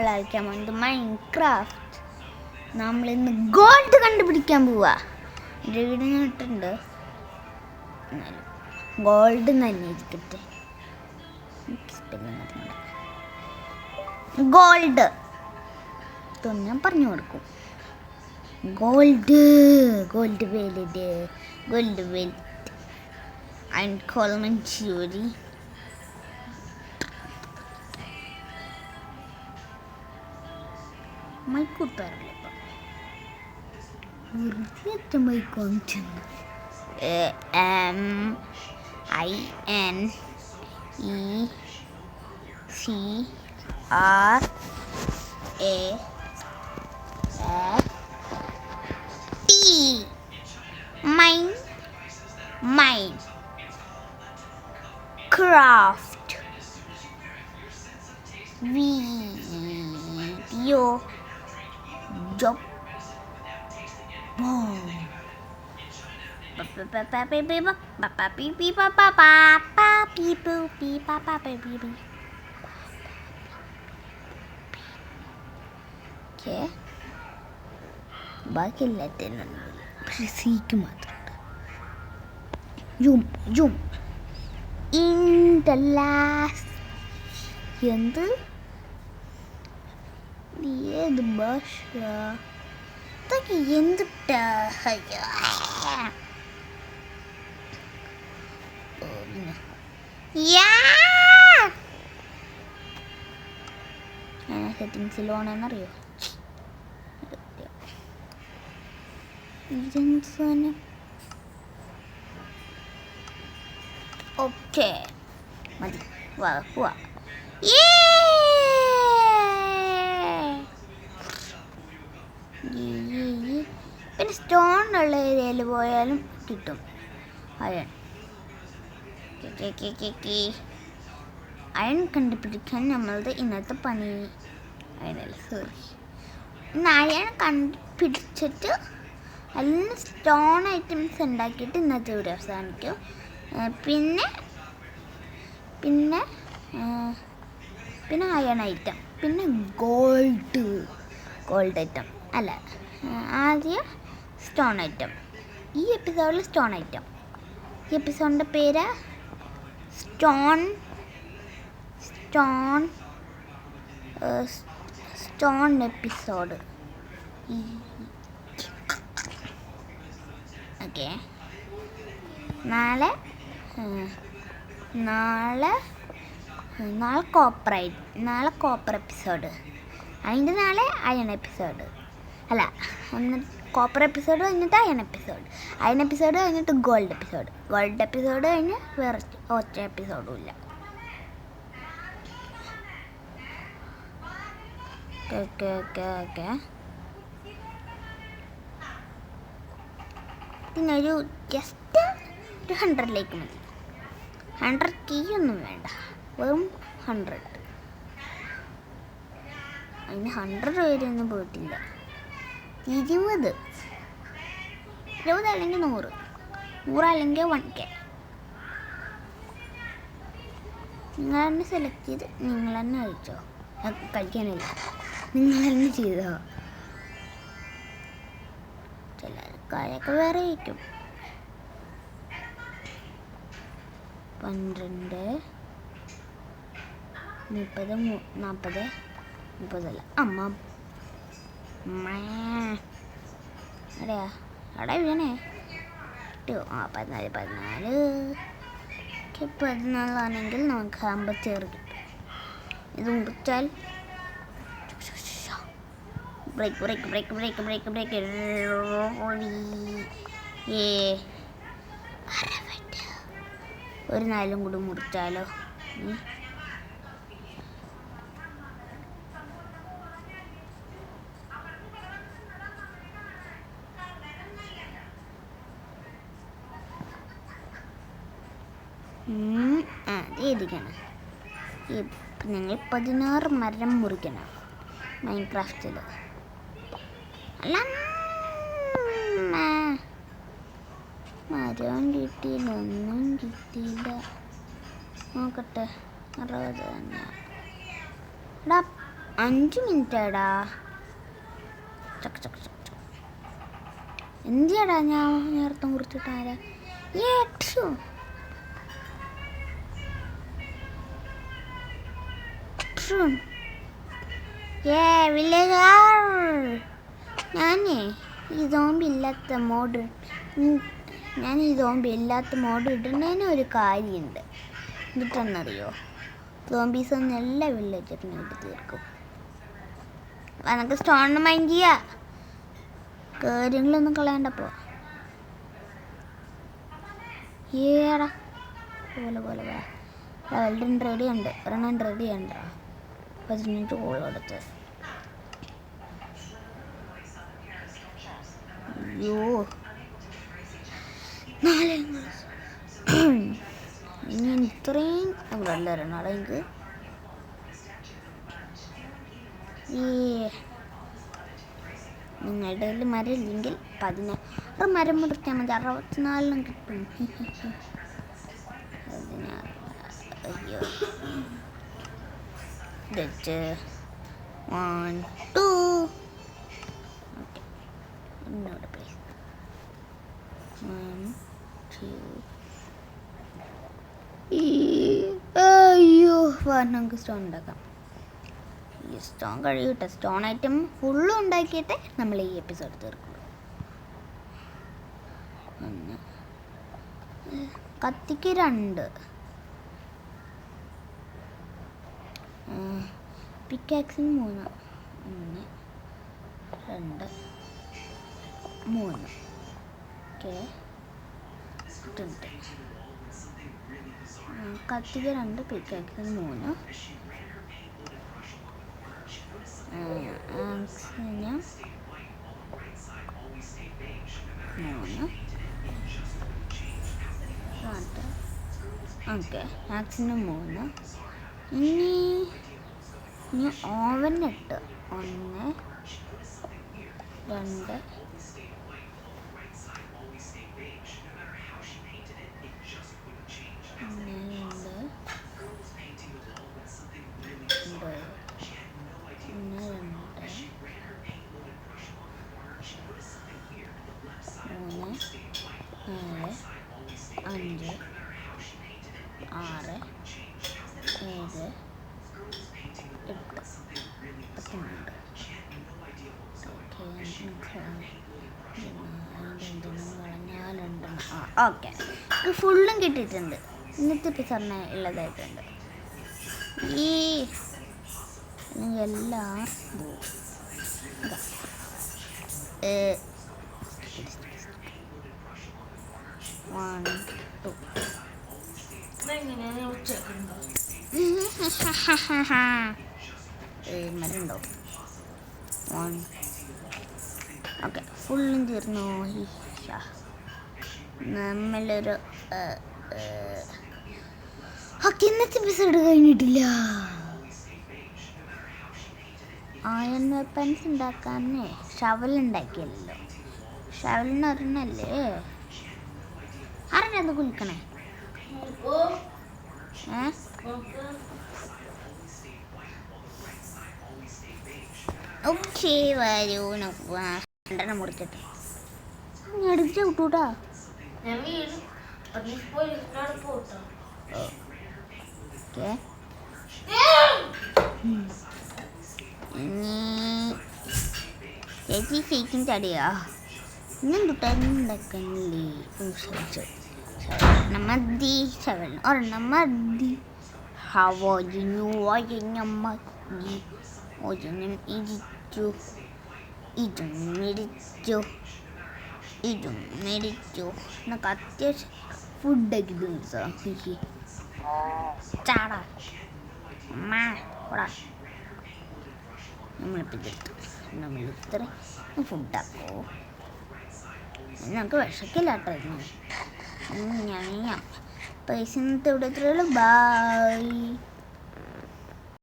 നമ്മൾ കളിക്കാൻ പോകുന്നത് മൈൻക്രാഫ്റ്റ്. നമ്മളിന്ന് ഗോൾഡ് കണ്ടുപിടിക്കാൻ പോവാ. എൻ്റെ വീടിന് ഇട്ടുണ്ട്, ഗോൾഡ് തന്നെ ഇരിക്കട്ടെ. ഗോൾഡ് ഞാൻ പറഞ്ഞു കൊടുക്കും. Gold gold valid gold valid and Coleman Theory. My കൂട്ടുകാരല്ലേ വെറുതെ മൈക്ക് വാങ്ങിച്ചെന്ന്. Minecraft video job bomb. Okay. ബാക്കി എല്ലാത്തിനും സീക്ക് മാത്രമുണ്ട്. ജൂം in the last എന്ത് ഏത് ഭാഷ ഇതൊക്കെ എന്തിട്ടാ? സെറ്റിങ്സിൽ ഓണെന്നറിയോ? ഓക്കെ മതി, പോവാ. പിന്നെ സ്റ്റോൺ ഉള്ള ഏരിയയിൽ പോയാലും കിട്ടും അയൺ. അയൺ കണ്ടുപിടിക്കാൻ നമ്മളുടെ ഇന്നത്തെ പണി അയണല്ല, സോറി. ഇന്ന് അയൺ കണ്ടുപിടിച്ചിട്ട് അതിൽ സ്റ്റോൺ ഐറ്റംസ് ഉണ്ടാക്കിയിട്ട് ഇന്നത്തെ വീഡിയോ അവസാനിക്കും. പിന്നെ പിന്നെ പിന്നെ അയൺ ഐറ്റം, പിന്നെ ഗോൾഡ് ഐറ്റം അല്ല, ആദ്യം സ്റ്റോൺ ഐറ്റം. ഈ എപ്പിസോഡിൽ സ്റ്റോൺ ഐറ്റം. ഈ എപ്പിസോഡിൻ്റെ പേര് സ്റ്റോൺ എപ്പിസോഡ്. ഓക്കെ, നാളെ കോപ്പർ എപ്പിസോഡ്, അതിൻ്റെ നാളെ അയൺ എപ്പിസോഡ്. അല്ല, കോപ്പർ എപ്പിസോഡ് കഴിഞ്ഞിട്ട് അയൺ എപ്പിസോഡ് കഴിഞ്ഞിട്ട് ഗോൾഡ് എപ്പിസോഡ് കഴിഞ്ഞ് വേറെ ഒറ്റ എപ്പിസോഡും ഇല്ല. ഓക്കെ പിന്നെ ജസ്റ്റ് ഒരു 100 മതി. 100 കീ ഒന്നും വേണ്ട, വെറും 100. അതിന് 100 പേരൊന്നും പോയിട്ടില്ല. 20 അല്ലെങ്കിൽ 100 അല്ലെങ്കിൽ 1K. നിങ്ങൾ തന്നെ സെലക്ട് ചെയ്ത് നിങ്ങൾ തന്നെ കഴിച്ചോ. കഴിക്കാനില്ല, നിങ്ങൾ തന്നെ ചെയ്തോ. ചിലർക്കാരൊക്കെ വേറെ കഴിക്കും. 12, 30, 40, 30 അമ്മ അവിടെ വീണേ. 14 ആണെങ്കിൽ നമുക്ക് 56 കിട്ടും. ഇത് മുറിച്ചാൽ ബ്രേക്ക് ഒരു 4 കൂടി മുറിച്ചാലോ? എഴുതിക്കണം. നിങ്ങൾ 16 മരം മുറിക്കണം മൈൻക്രാഫ്റ്റിൽ. അല്ല, മരം കിട്ടിയില്ല, ഒന്നും കിട്ടിയില്ല. നോക്കട്ടെ, 60 തന്നെ. എടാ 5 മിനിറ്റാടാ. ചക്ക ചക്ക ചക്ക ചക്ക. എന്തിയാടാ ഞാൻ നേരത്തെ കുറിച്ചിട്ടാരാ ഞാനേ ഈ സോംബി ഇല്ലാത്ത മോഡ് ഇടുന്നതിന് ഒരു കാര്യമുണ്ട്. എന്നിട്ടെന്നറിയോ, സോംബീസ് ഒന്നും എല്ലാ വില്ലേജറിനും ഇട്ട് തീർക്കും. അനക്ക് സ്റ്റോൺ മൈൻഡ് ചെയ്യാ, കാര്യങ്ങളൊന്നും കളയണ്ടപ്പോ. ഏടാ പോലെ ലെവൽ റെഡി ഉണ്ട്, ഒരെണ്ണം റെഡി ഉണ്ടോ? 15 കോൾ കൊടുത്ത്. അയ്യോ ഇനി ഇത്രയും ബ്ലഡ് തരണം എനിക്ക്. ഈ നിങ്ങളുടെ കയ്യിൽ മരം ഇല്ലെങ്കിൽ 16 മരം മുറിച്ചാൽ മതി, 64 കിട്ടും. അയ്യോ 1 2 ഓക്കെ എന്നോട് പ്ലീസ് 1 2. അയ്യോ നമുക്ക് സ്റ്റോൺ ഉണ്ടാക്കാം. ഈ സ്റ്റോൺ കഴിയട്ടെ. സ്റ്റോൺ ഐറ്റം ഫുള്ളും ഉണ്ടാക്കിയിട്ടേ നമ്മൾ ഈ എപ്പിസോഡ് തീർക്കുള്ളൂ. കത്തിക്ക് 2, പിക്കാക്സിന് 3. 1 2 3 ഓക്കെ. കത്തിക്ക് 2, പിക്കാക്സിന് 3, ആക്സിന് 3. ഓക്കെ ആക്സിന് 3. ഇനി ഓവനിട്ട് 1 2 5 6 7 8 ഓക്കെ. ഇത് ഫുള്ളും കിട്ടിയിട്ടുണ്ട്. ഇന്നത്തെ എപ്പിസോഡിന് ഉള്ളതായിട്ടുണ്ട്. ഈ എല്ലാം 1 2 മരുണ്ടോ 1 ഓക്കെ. ഫുള്ളും തീർന്നു. നമ്മളൊരു ഓക്കെ. ഇന്നത്തെ എപ്പിസോഡ് കഴിഞ്ഞിട്ടില്ല. അയൺ വെപ്പൻസ് ഉണ്ടാക്കാനേ ഷവൽ ഉണ്ടാക്കിയല്ലോ. ഷവലിന് ഒരെണ്ണല്ലേ. ആരുടെ അത് കുളിക്കണേ? ഓക്കെ വരൂ നോക്കുക. 2 മുറിച്ചിട്ട് അടിച്ച വിട്ടൂട്ടാ. ഓക്കെ ചേച്ചി ശരിക്കും ചടിയാ. ഇന്നെന്തുണ്ടാക്കണില്ലേ? മതി ഒരെണ്ണം മതി. ഇടിച്ചു എന്നൊക്കെ അത്യാവശ്യം ഫുഡൊക്കെ ചാടാ നമ്മളിത്രയും ഫുഡാക്കോ. നമുക്ക് വിഷക്കില്ലാട്ടോ. ഞാൻ പൈസ ഇന്നത്തെ ഇവിടെ എത്രയുള്ളൂ. ബൈ.